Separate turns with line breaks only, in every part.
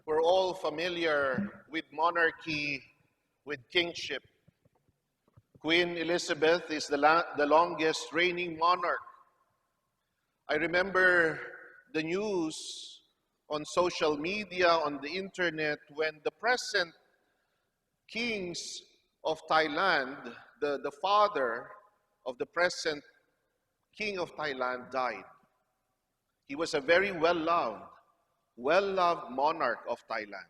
We're all familiar with monarchy, with kingship. Queen Elizabeth is the longest reigning monarch. I remember the news on social media, on the internet, when the present kings of Thailand, the father of the present king of Thailand died. He was a very well-loved monarch of Thailand.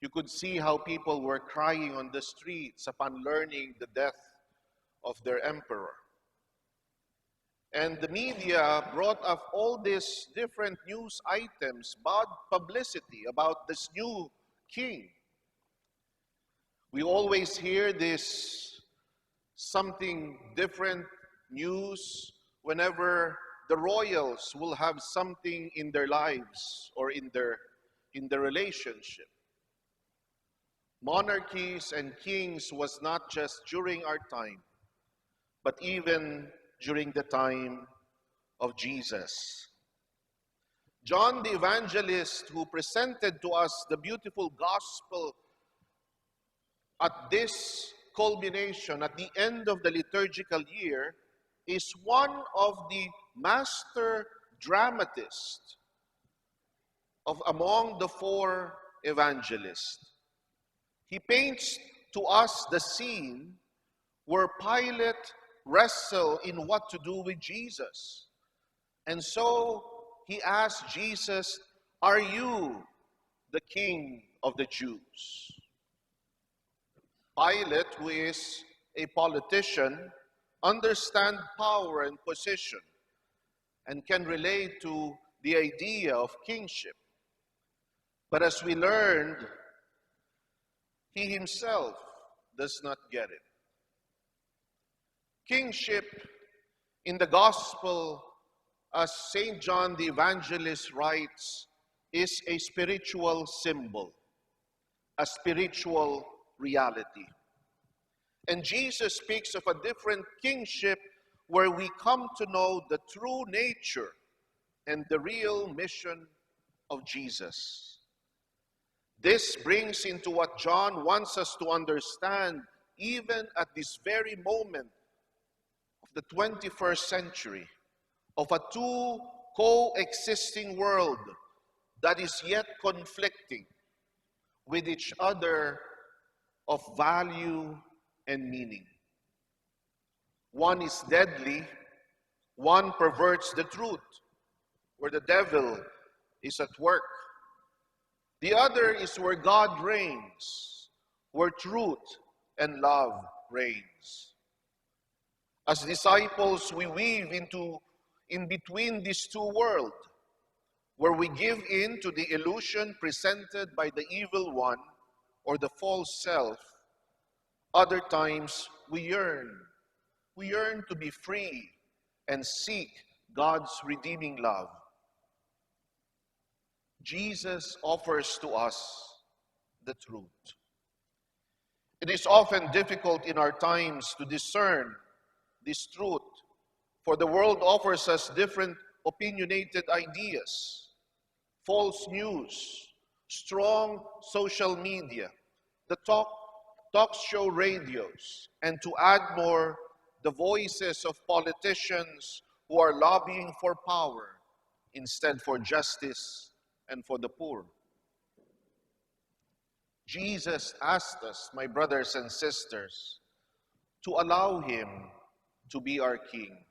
You could see how people were crying on the streets upon learning the death of their emperor. And the media brought up all these different news items, bad publicity about this new king. We always hear this something different news whenever the royals will have something in their lives or in their relationship. Monarchies and kings was not just during our time, but even during the time of Jesus. John the Evangelist, who presented to us the beautiful gospel at this culmination, at the end of the liturgical year, is one of the master dramatists among the four evangelists. He paints to us the scene where Pilate wrestled in what to do with Jesus. And so he asked Jesus, "Are you the king of the Jews?" Pilate, who is a politician, understands power and position and can relate to the idea of kingship. But as we learned, he himself does not get it. Kingship in the gospel, as St. John the Evangelist writes, is a spiritual symbol, a spiritual reality. And Jesus speaks of a different kingship where we come to know the true nature and the real mission of Jesus. This brings into what John wants us to understand even at this very moment of the 21st century, of a two coexisting world that is yet conflicting with each other of value and meaning. One is deadly, one perverts the truth, where the devil is at work. The other is where God reigns, where truth and love reigns. As disciples, we weave in between these two worlds, where we give in to the illusion presented by the evil one or the false self. Other times, we yearn to be free and seek God's redeeming love. Jesus offers to us the truth. It is often difficult in our times to discern this truth, for the world offers us different opinionated ideas, false news, strong social media, the talk show radios, and to add more, the voices of politicians who are lobbying for power instead for justice and for the poor. Jesus asked us, my brothers and sisters, to allow him to be our king.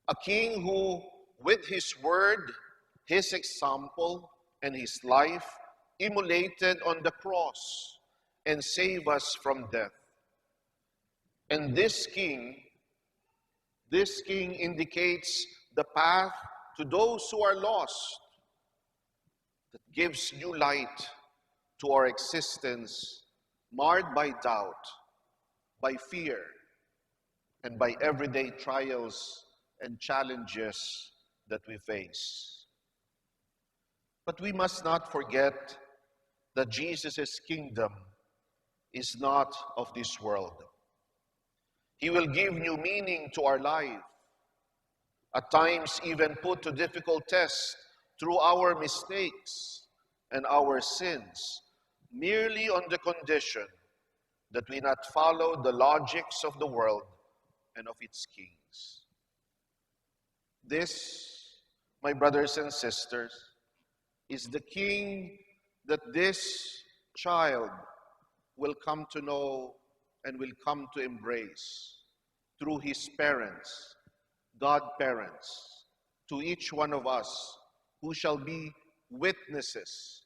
A king who, with his word, his example, and his life, immolated on the cross and saved us from death. And this king indicates the path to those who are lost, that gives new light to our existence, marred by doubt, by fear, and by everyday trials and challenges that we face. But we must not forget that Jesus' kingdom is not of this world. He will give new meaning to our life, at times even put to difficult tests through our mistakes and our sins merely on the condition that we not follow the logics of the world and of its kings. This, my brothers and sisters, is the king that this child will come to know and will come to embrace through his parents, godparents, to each one of us who shall be witnesses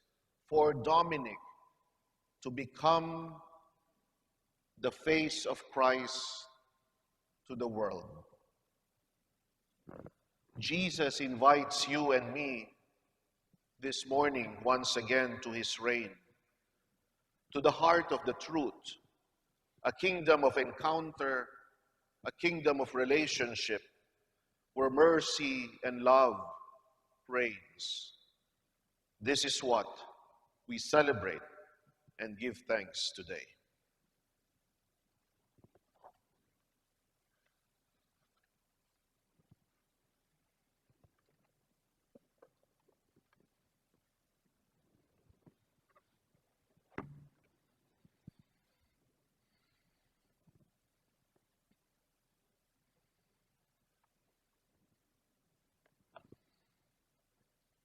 for Dominic to become the face of Christ to the world. Jesus invites you and me this morning once again to his reign, to the heart of the truth, a kingdom of encounter, a kingdom of relationship, where mercy and love reigns. This is what we celebrate and give thanks today.